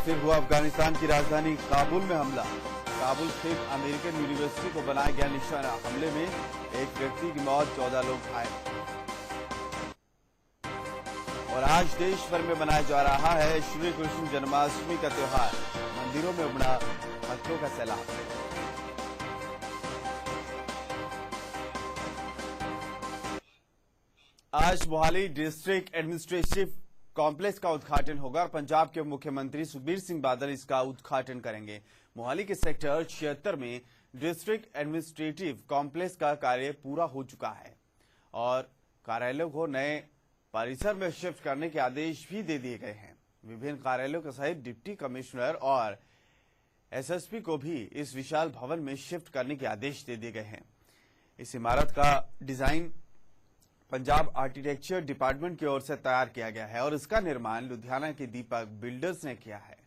फिर हुआ अफगानिस्तान की राजधानी काबुल में हमला। काबुल स्थित अमेरिकन यूनिवर्सिटी को बनाया गया निशाना। हमले में एक व्यक्ति की मौत, 14 लोग घायल। और आज देश भर में मनाया जा रहा है श्री कृष्ण जन्माष्टमी का त्योहार। मंदिरों में उमड़ा भक्तों का सैलाब। आज मोहाली डिस्ट्रिक्ट एडमिनिस्ट्रेटिव कॉम्प्लेक्स का उद्घाटन होगा और पंजाब के मुख्यमंत्री सुखबीर सिंह बादल इसका उद्घाटन करेंगे। मोहाली के सेक्टर 76 में डिस्ट्रिक्ट एडमिनिस्ट्रेटिव कॉम्प्लेक्स का कार्य पूरा हो चुका है और कार्यालयों को नए परिसर में शिफ्ट करने के आदेश भी दे दिए गए हैं। विभिन्न कार्यालयों के सहित डिप्टी कमिश्नर और एसएसपी को भी इस विशाल भवन में शिफ्ट करने के आदेश दे दिए गए हैं। इस इमारत का डिजाइन पंजाब आर्किटेक्चर डिपार्टमेंट की ओर से तैयार किया गया है और इसका निर्माण लुधियाना के दीपक बिल्डर्स ने किया है।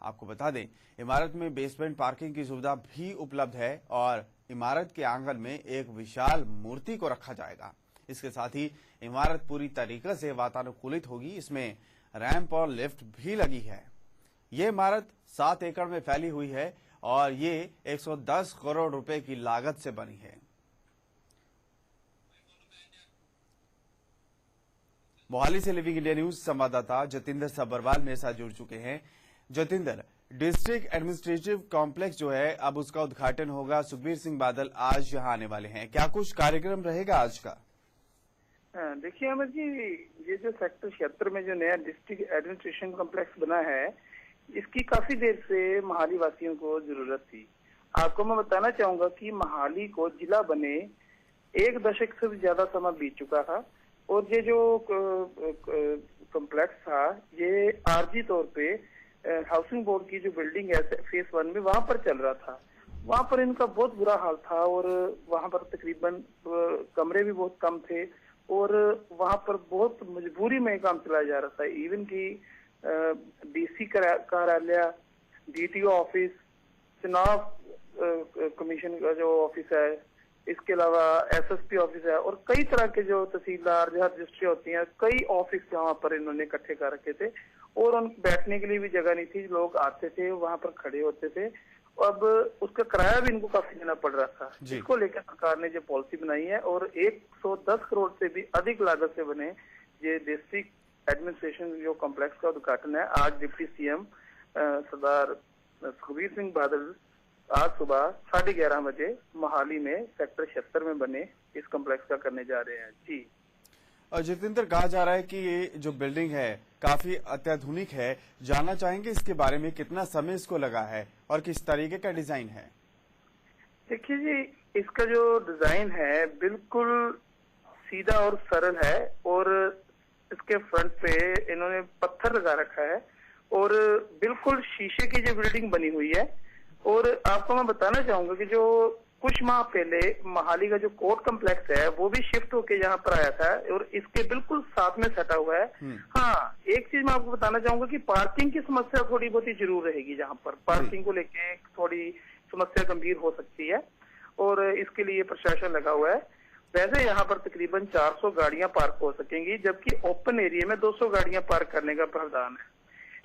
आपको बता दें, इमारत में बेसमेंट पार्किंग की सुविधा भी उपलब्ध है और इमारत के आंगन में एक विशाल मूर्ति को रखा जाएगा। इसके साथ ही इमारत पूरी तरीके से वातानुकूलित होगी। इसमें रैंप और लिफ्ट भी लगी है। ये इमारत 7 एकड़ में फैली हुई है और ये 110 करोड़ रुपए की लागत से बनी है। मोहाली से लिविंग इंडिया न्यूज संवाददाता जतिंदर सब्बरवाल मेरे साथ जुड़ चुके हैं। जतिंदर, डिस्ट्रिक्ट एडमिनिस्ट्रेटिव कॉम्प्लेक्स जो है अब उसका उद्घाटन होगा। सुखबीर सिंह बादल आज यहां आने वाले हैं, क्या कुछ कार्यक्रम रहेगा आज का? देखिए अमर जी, ये जो सेक्टर 76 में जो नया डिस्ट्रिक्ट एडमिनिस्ट्रेशन कॉम्प्लेक्स बना है, इसकी काफी देर से मोहाली वासियों को जरूरत थी। आपको मैं बताना चाहूंगा कि मोहाली को जिला बने 1 दशक से भी ज्यादा समय बीत चुका था और ये जो कॉम्प्लेक्स था ये आरजी तौर पे हाउसिंग बोर्ड की जो बिल्डिंग है फेज 1 में वहां पर चल रहा था। वहां पर इनका बहुत बुरा हाल था और वहां पर तकरीबन कमरे भी बहुत कम थे और वहां पर बहुत मजबूरी में काम चलाया जा रहा था। इवन की डीसी कार्यालय, डीटीओ ऑफिस, चुनाव कमीशन का जो ऑफिस है, इसके अलावा एसएसपी ऑफिस है और कई तरह के जो तहसीलदार जहाँ रजिस्ट्री होती हैं, कई ऑफिस वहां पर इन्होंने इकट्ठे कर रखे थे और उन बैठने के लिए भी जगह नहीं थी। लोग आते थे, वहां पर खड़े होते थे। अब उसका किराया भी इनको काफी देना पड़ रहा था, जिसको लेकर सरकार ने जो पॉलिसी बनाई है और 110 करोड़ से भी अधिक लागत से बने ये डिस्ट्रिक्ट एडमिनिस्ट्रेशन जो कॉम्प्लेक्स का उद्घाटन है। आज डिप्टी सीएम सरदार सुखबीर सिंह बादल आज सुबह 11:30 बजे मोहाली में सेक्टर 76 में बने इस कॉम्प्लेक्स का करने जा रहे हैं। जी और जितेंद्र, कहा जा रहा है कि ये जो बिल्डिंग है काफी अत्याधुनिक है। जानना चाहेंगे इसके बारे में, कितना समय इसको लगा है और किस तरीके का डिजाइन है? देखिए जी, इसका जो डिजाइन है बिल्कुल सीधा और सरल है और इसके फ्रंट पे इन्होंने पत्थर लगा रखा है और बिल्कुल शीशे की जो बिल्डिंग बनी हुई है। और आपको मैं बताना चाहूंगा कि जो कुछ माह पहले मोहाली का जो कोर्ट कॉम्प्लेक्स है वो भी शिफ्ट होके यहाँ पर आया था और इसके बिल्कुल साथ में सटा हुआ है। हाँ, एक चीज मैं आपको बताना चाहूंगा कि पार्किंग की समस्या थोड़ी बहुत ही जरूर रहेगी। जहाँ पर पार्किंग को लेके थोड़ी समस्या गंभीर हो सकती है और इसके लिए प्रशासन लगा हुआ है। वैसे यहाँ पर तकरीबन 400 गाड़ियां पार्क हो सकेंगी, जबकि ओपन एरिया में 200 गाड़ियां पार्क करने का प्रावधान है।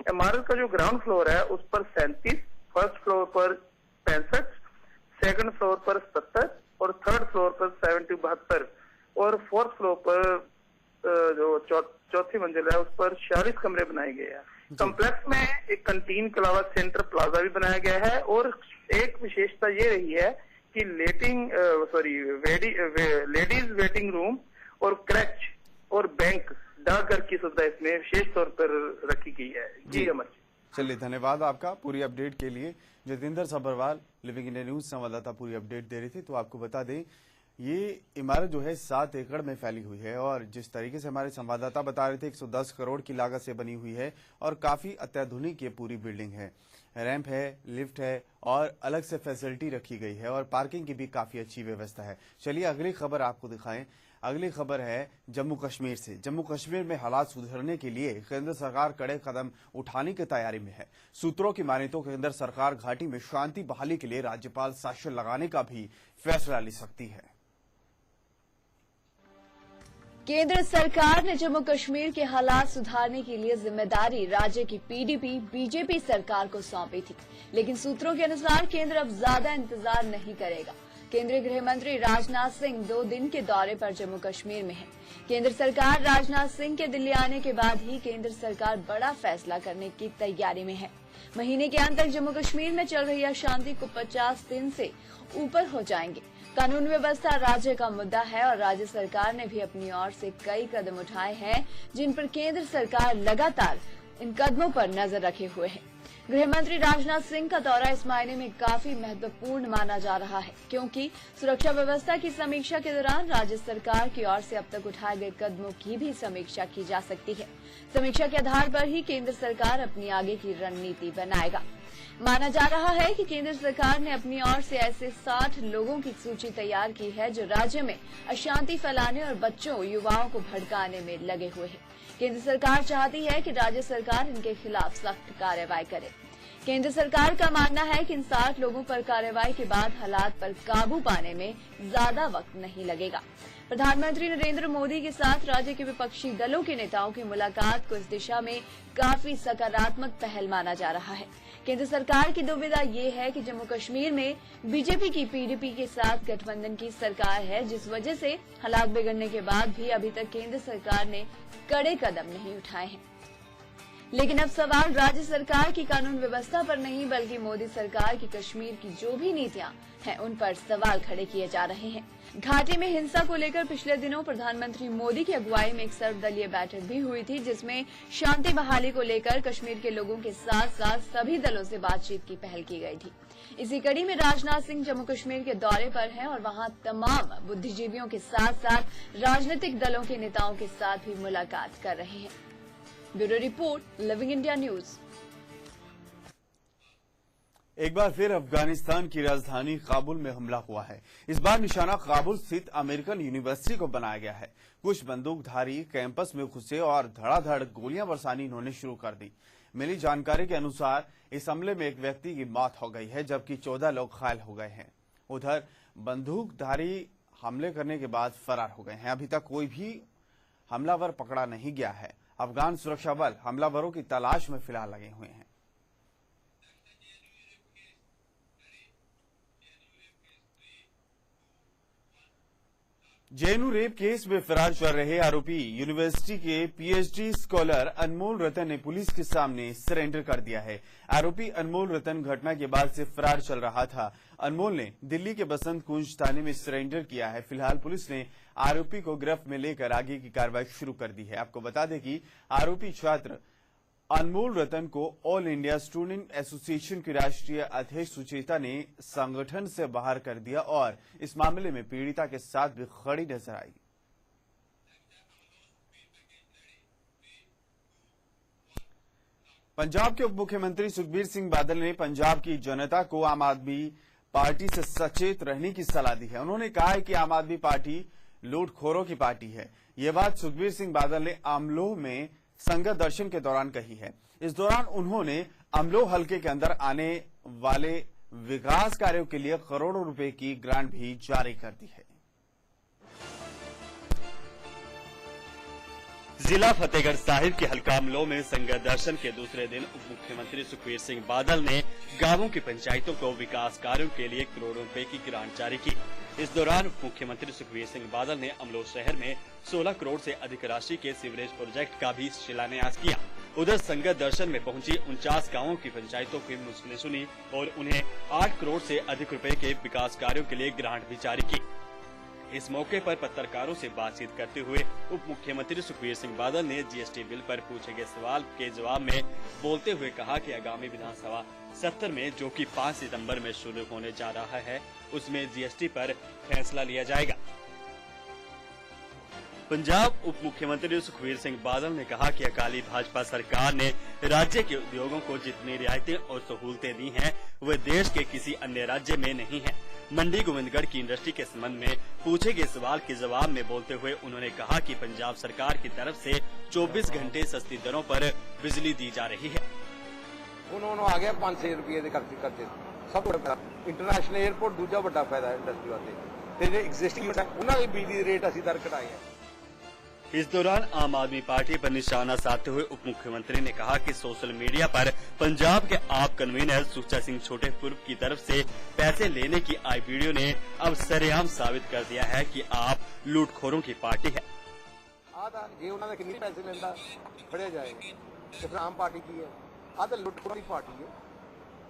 इमारत का जो ग्राउंड फ्लोर है उस पर 37, फर्स्ट फ्लोर पर 65, सेकंड फ्लोर पर 70 और थर्ड फ्लोर पर 72 और फोर्थ फ्लोर पर जो चौथी मंजिल है उस पर 46 कमरे बनाए गए हैं। कॉम्प्लेक्स में एक कैंटीन के अलावा सेंटर प्लाजा भी बनाया गया है और एक विशेषता ये रही है कि लेडीज वेटिंग रूम और क्रैच और बैंक डाकघर की सुविधा इसमें विशेष तौर पर रखी गई है। जी अमर, चलिए धन्यवाद आपका पूरी अपडेट के लिए। Jatinder Sabharwal living India news संवाददाता पूरी अपडेट दे रहे थे। तो आपको बता दें, ये इमारत जो है 7 एकड़ में फैली हुई है और जिस तरीके से हमारे संवाददाता बता रहे थे 110 करोड़ की लागत से बनी हुई है और काफी अत्याधुनिक ये पूरी बिल्डिंग है। रैंप है, लिफ्ट है और अलग से फैसिलिटी रखी गई है और पार्किंग की भी काफी अच्छी व्यवस्था है। चलिए अगली खबर आपको दिखाएं। अगली खबर है जम्मू कश्मीर से। जम्मू कश्मीर में हालात सुधरने के लिए केंद्र सरकार कड़े कदम उठाने की तैयारी में है। सूत्रों की माने तो केंद्र सरकार घाटी में शांति बहाली के लिए राज्यपाल शासन लगाने का भी फैसला ले सकती है। केंद्र सरकार ने जम्मू कश्मीर के हालात सुधारने के लिए जिम्मेदारी राज्य की पीडीपी बीजेपी सरकार को सौंपी थी, लेकिन सूत्रों के अनुसार केंद्र अब ज्यादा इंतजार नहीं करेगा। केंद्रीय गृह मंत्री राजनाथ सिंह 2 दिन के दौरे पर जम्मू कश्मीर में हैं। केंद्र सरकार राजनाथ सिंह के दिल्ली आने के बाद ही केंद्र सरकार बड़ा फैसला करने की तैयारी में है। महीने के अंत तक जम्मू कश्मीर में चल रही अशांति को 50 दिन से ऊपर हो जाएंगे। कानून व्यवस्था राज्य का मुद्दा है और राज्य सरकार ने भी अपनी ओर से कई कदम उठाए हैं, जिन पर केंद्र सरकार लगातार इन कदमों पर नजर रखे हुए है। गृह मंत्री राजनाथ सिंह का दौरा इस मायने में काफी महत्वपूर्ण माना जा रहा है, क्योंकि सुरक्षा व्यवस्था की समीक्षा के दौरान राज्य सरकार की ओर से अब तक उठाए गए कदमों की भी समीक्षा की जा सकती है। समीक्षा के आधार पर ही केंद्र सरकार अपनी आगे की रणनीति बनाएगा। माना जा रहा है कि केंद्र सरकार ने अपनी ओर से ऐसे 60 लोगों की सूची तैयार की है जो राज्य में अशांति फैलाने और बच्चों युवाओं को भड़काने में लगे हुए हैं। केंद्र सरकार चाहती है कि राज्य सरकार इनके खिलाफ सख्त कार्रवाई करे। केंद्र सरकार का मानना है कि इन 60 लोगों पर कार्रवाई के बाद हालात पर काबू पाने में ज्यादा वक्त नहीं लगेगा। प्रधानमंत्री नरेंद्र मोदी के साथ राज्य के विपक्षी दलों के नेताओं की मुलाकात को इस दिशा में काफी सकारात्मक पहल माना जा रहा है। केंद्र सरकार की दुविधा ये है कि जम्मू कश्मीर में बीजेपी की पीडीपी के साथ गठबंधन की सरकार है, जिस वजह से हालात बिगड़ने के बाद भी अभी तक केंद्र सरकार ने कड़े कदम नहीं उठाए हैं। लेकिन अब सवाल राज्य सरकार की कानून व्यवस्था पर नहीं, बल्कि मोदी सरकार की कश्मीर की जो भी नीतियां हैं उन पर सवाल खड़े किए जा रहे हैं। घाटी में हिंसा को लेकर पिछले दिनों प्रधानमंत्री मोदी की अगुवाई में एक सर्वदलीय बैठक भी हुई थी, जिसमें शांति बहाली को लेकर कश्मीर के लोगों के साथ साथ सभी दलों से बातचीत की पहल की गई थी। इसी कड़ी में राजनाथ सिंह जम्मू कश्मीर के दौरे पर हैं और वहां तमाम बुद्धिजीवियों के साथ साथ राजनीतिक दलों के नेताओं के साथ भी मुलाकात कर रहे हैं। Bureau report, living India news. एक बार फिर अफगानिस्तान की राजधानी काबुल में हमला हुआ है। इस बार निशाना काबुल स्थित अमेरिकन यूनिवर्सिटी को बनाया गया है। कुछ बंदूकधारी कैंपस में घुसे और धड़ाधड़ गोलियां बरसानी इन्होंने शुरू कर दी। मिली जानकारी के अनुसार इस हमले में एक व्यक्ति की मौत हो गई है, जबकि 14 लोग घायल हो गए हैं। उधर बंदूकधारी हमले करने के बाद फरार हो गए हैं। अभी तक कोई भी हमलावर पकड़ा नहीं गया है। अफगान सुरक्षा बल हमलावरों की तलाश में फिलहाल लगे हुए हैं। जेएनयू रेप केस में फरार चल रहे आरोपी यूनिवर्सिटी के पीएचडी स्कॉलर अनमोल रतन ने पुलिस के सामने सरेंडर कर दिया है। आरोपी अनमोल रतन घटना के बाद से फरार चल रहा था। अनमोल ने दिल्ली के बसंत कुंज थाने में सरेंडर किया है। फिलहाल पुलिस ने आरोपी को गिरफ्त में लेकर आगे की कार्रवाई शुरू कर दी है। आपको बता दें कि आरोपी छात्र अनमोल रतन को ऑल इंडिया स्टूडेंट एसोसिएशन की राष्ट्रीय अध्यक्ष सुचेता ने संगठन से बाहर कर दिया और इस मामले में पीड़िता के साथ भी खड़ी नजर आई। पंजाब के उप मुख्यमंत्री सुखबीर सिंह बादल ने पंजाब की जनता को आम आदमी पार्टी से सचेत रहने की सलाह दी है। उन्होंने कहा है कि आम आदमी पार्टी लूटखोरों की पार्टी है। ये बात सुखबीर सिंह बादल ने अमलोह में संगत दर्शन के दौरान कही है। इस दौरान उन्होंने अमलोह हलके के अंदर आने वाले विकास कार्यों के लिए करोड़ों रुपए की ग्रांट भी जारी कर दी है। जिला फतेहगढ़ साहिब के हल्का अमलोह में संगत दर्शन के दूसरे दिन उप मुख्यमंत्री सुखबीर सिंह बादल ने गांवों की पंचायतों को विकास कार्यों के लिए करोड़ों रुपए की ग्रांट जारी की। इस दौरान उप मुख्यमंत्री सुखबीर सिंह बादल ने अमलोह शहर में 16 करोड़ से अधिक राशि के सीवरेज प्रोजेक्ट का भी शिलान्यास किया। उधर संगत दर्शन में पहुंची 49 गांवों की पंचायतों की मुश्किलें सुनी और उन्हें 8 करोड़ से अधिक रुपए के विकास कार्यों के लिए ग्रांट भी जारी की। इस मौके पर पत्रकारों से बातचीत करते हुए उप मुख्यमंत्री सुखबीर सिंह बादल ने जीएसटी बिल पर पूछे गए सवाल के जवाब में बोलते हुए कहा कि आगामी विधानसभा सत्र में जो कि 5 सितंबर में शुरू होने जा रहा है, उसमें जीएसटी पर फैसला लिया जाएगा। पंजाब उप मुख्यमंत्री सुखबीर सिंह बादल ने कहा कि अकाली भाजपा सरकार ने राज्य के उद्योगों को जितनी रियायतें और सहूलतें दी हैं, वे देश के किसी अन्य राज्य में नहीं हैं। मंडी गोविंदगढ़ की इंडस्ट्री के संबंध में पूछे गए सवाल के जवाब में बोलते हुए उन्होंने कहा कि पंजाब सरकार की तरफ से 24 घंटे सस्ती दरों पर बिजली दी जा रही है। उन्होंने आ गया 500 रुपये करते सब इंटरनेशनल एयरपोर्ट दूजा बड़ा फायदा इंडस्ट्री वास्ते एग्जिस्टिंग उन्होंने बिजली रेट असी दर घटाए हैं। इस दौरान आम आदमी पार्टी पर निशाना साधते हुए उप मुख्यमंत्री ने कहा कि सोशल मीडिया पर पंजाब के आप कन्वीनर सुच्चा सिंह छोटेपुर की तरफ से पैसे लेने की आई वीडियो ने अब सरेआम साबित कर दिया है कि आप लूटखोरों की पार्टी है। आधा जे उन्होंने कितने पैसे लेंदा फड़े जाएंगे तो फिर आम पार्टी की है, आधा लुटखोरों की पार्टी है।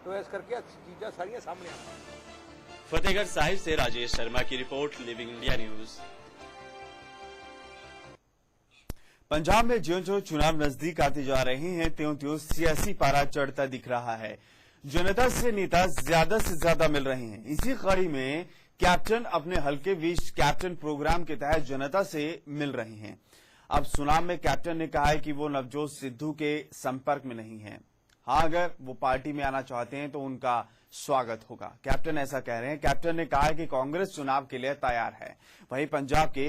तो इस करके चीज़ें सारियां सामने आ रही। फतेहगढ़ साहिब से राजेश शर्मा की रिपोर्ट, लिविंग इंडिया न्यूज। पंजाब में ज्यों-ज्यों चुनाव नजदीक आते जा रहे हैं त्यों-त्यों सियासी पारा चढ़ता दिख रहा है। जनता से नेता ज्यादा से ज्यादा मिल रहे हैं। इसी कड़ी में कैप्टन अपने हल्के बीच कैप्टन प्रोग्राम के तहत जनता से मिल रहे हैं। अब सुनाम में कैप्टन ने कहा है कि वो नवजोत सिद्धू के संपर्क में नहीं है। हाँ, अगर वो पार्टी में आना चाहते हैं तो उनका स्वागत होगा। कैप्टन ऐसा कह रहे हैं। कैप्टन ने कहा कि कांग्रेस चुनाव के लिए तैयार है। वहीं पंजाब के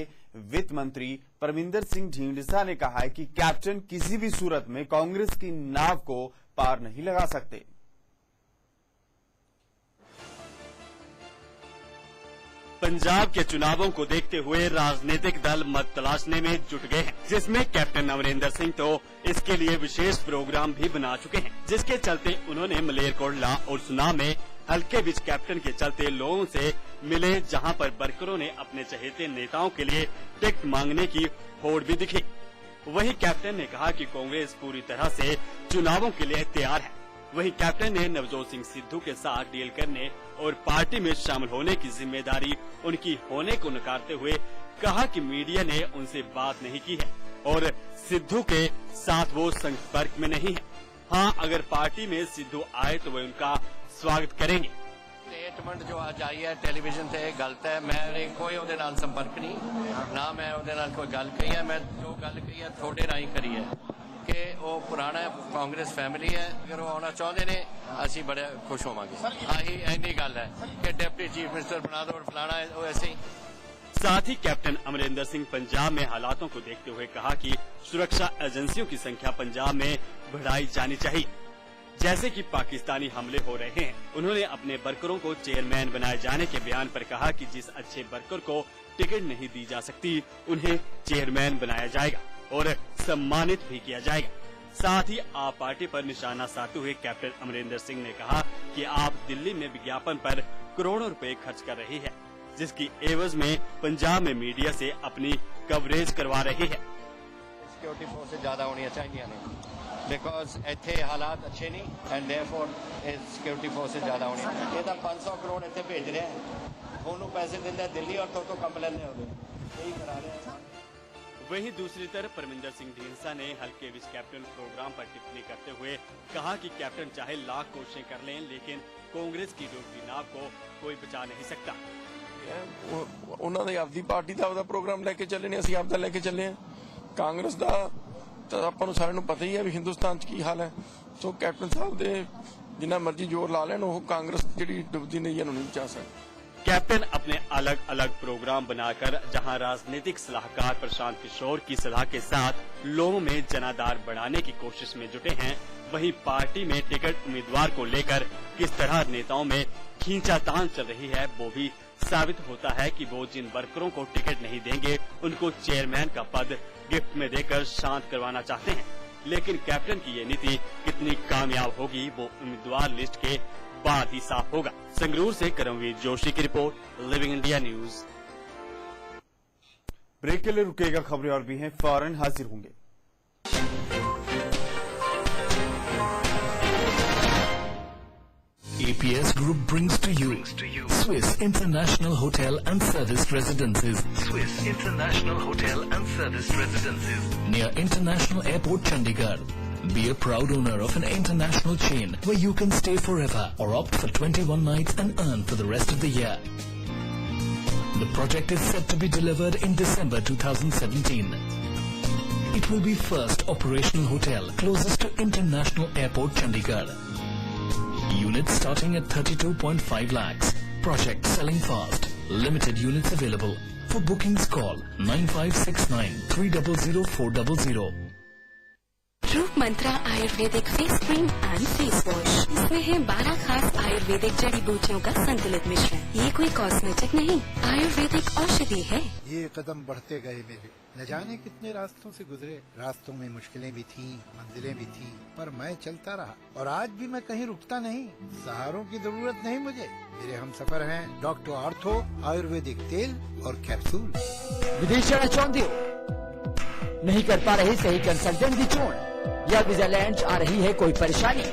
वित्त मंत्री परमिंदर सिंह ढींढसा ने कहा है कि कैप्टन किसी भी सूरत में कांग्रेस की नाव को पार नहीं लगा सकते। पंजाब के चुनावों को देखते हुए राजनीतिक दल मत तलाशने में जुट गए हैं, जिसमें कैप्टन अमरिंदर सिंह तो इसके लिए विशेष प्रोग्राम भी बना चुके हैं, जिसके चलते उन्होंने मलेरकोटला और सुनाम में हल्के बीच कैप्टन के चलते लोगों से मिले, जहां पर वर्करों ने अपने चहेते नेताओं के लिए टिकट मांगने की होड़ भी दिखी। वहीं कैप्टन ने कहा कि कांग्रेस पूरी तरह से चुनावों के लिए तैयार है। वहीं कैप्टन ने नवजोत सिंह सिद्धू के साथ डील करने और पार्टी में शामिल होने की जिम्मेदारी उनकी होने को नकारते हुए कहा कि मीडिया ने उनसे बात नहीं की है और सिद्धू के साथ वो संपर्क में नहीं है। हाँ, अगर पार्टी में सिद्धू आए तो वे उनका स्वागत करेंगे। स्टेटमेंट जो आज आई है टेलीविजन से गलत है। मैंने कोई ਉਹਦੇ ਨਾਲ संपर्क नहीं, ना मैं ਉਹਦੇ ਨਾਲ कोई गल कही है। मैं जो गल कही है थोड़े राही करी है कि वो पुराना कांग्रेस फैमिली है। अगर वो आना चाहते ने असी बड़े खुश होवांगे। आही इन्नी गल है कि डिप्टी चीफ मिनिस्टर बना दो और फलाना है, वो ऐसे ही। साथ ही कैप्टन अमरिंदर सिंह पंजाब में हालातों को देखते हुए कहा कि सुरक्षा एजेंसियों की संख्या पंजाब में बढ़ाई जानी चाहिए। जैसे कि पाकिस्तानी हमले हो रहे हैं, उन्होंने अपने वर्करों को चेयरमैन बनाए जाने के बयान पर कहा कि जिस अच्छे वर्कर को टिकट नहीं दी जा सकती उन्हें चेयरमैन बनाया जाएगा और सम्मानित भी किया जाएगा। साथ ही आप पार्टी पर निशाना साधते हुए कैप्टन अमरिंदर सिंह ने कहा कि आप दिल्ली में विज्ञापन पर करोड़ों रुपए खर्च कर रही है, जिसकी एवज में पंजाब में मीडिया से अपनी कवरेज करवा रही है। सिक्योरिटी फोर्स ज्यादा होनी चाहिए बिकॉज इतने हालात अच्छे नहीं एंड देयरफॉर सिक्योरिटी फोर्स ज्यादा होनी। ये तो 500 करोड़ इतने भेज रहे हैं, दोनों पैसे देते दिल्ली और तो कम लेने यही करा रहे हैं। वहीं दूसरी तरफ परमिंदर सिंह ढींढसा ने हल्के विच कैप्टन प्रोग्राम पर टिप्पणी करते हुए कहा कि कैप्टन चाहे लाख कोशिशें कर लें, लेकिन कांग्रेस की डूबती नाव को कोई बचा नहीं सकता। उन्होंने आपकी पार्टी का प्रोग्राम लेके चले ने, असं आपका लेके चले हैं। कांग्रेस का तो ਆਪਾਂ ਨੂੰ ਸਾਰਿਆਂ ਨੂੰ ਪਤਾ ਹੀ ਹੈ ਵੀ ਹਿੰਦੁਸਤਾਨ 'ਚ ਕੀ ਹਾਲ ਹੈ। ਸੋ ਕੈਪਟਨ ਸਾਹਿਬ ਦੇ ਜਿੰਨਾ ਮਰਜ਼ੀ ਜ਼ੋਰ ਲਾ ਲੈਣ, ਉਹ ਕਾਂग्रेस ਜਿਹੜੀ ਡੁੱਬਦੀ ਨਈਂ ਨੂੰ ਨਹੀਂ ਬਚਾ ਸਕਦੀ। कैप्टन अपने अलग अलग प्रोग्राम बनाकर जहां राजनीतिक सलाहकार प्रशांत किशोर की सलाह के साथ लोगों में जनाधार बढ़ाने की कोशिश में जुटे हैं, वहीं पार्टी में टिकट उम्मीदवार को लेकर किस तरह नेताओं में खींचातान चल रही है वो भी साबित होता है कि वो जिन वर्करों को टिकट नहीं देंगे उनको चेयरमैन का पद गिफ्ट में देकर शांत करवाना चाहते हैं। लेकिन कैप्टन की ये नीति कितनी कामयाब होगी वो उम्मीदवार लिस्ट के बाद ही साफ होगा। संगरूर से करमवीर जोशी की रिपोर्ट, लिविंग इंडिया न्यूज। ब्रेक के लिए रुकेगा, खबरें और भी हैं, फौरन हाजिर होंगे। APS Group brings to you Swiss International Hotel and Service Residences. Swiss International Hotel and Service Residences near International Airport, Chandigarh. Be a proud owner of an international chain where you can stay forever or opt for 21 nights and earn for the rest of the year. The project is set to be delivered in December 2017. It will be first operational hotel closest to International Airport, Chandigarh. Units starting at 32.5 lakhs. Project selling fast. Limited units available. For bookings call 9569 300 400. Roop Mantra Ayurvedic face cream and face wash. इसमें है 12 खास आयुर्वेदिक जड़ी बूटियों का संतुलित मिश्रण। ये कोई कॉस्मेटिक नहीं, आयुर्वेदिक औषधि है। ये कदम बढ़ते गए मेरे न जाने कितने रास्तों से गुजरे, रास्तों में मुश्किलें भी थीं, मंजिलें भी थीं, पर मैं चलता रहा और आज भी मैं कहीं रुकता नहीं। सहारों की जरूरत नहीं मुझे, मेरे हमसफर हैं डॉक्टर आर्थो आयुर्वेदिक तेल और कैप्सूल। विदेश जाना चाहते हो, नहीं कर पा रहे सही कंसल्टेंट की चोट, या वीजा लैंड आ रही है कोई परेशानी?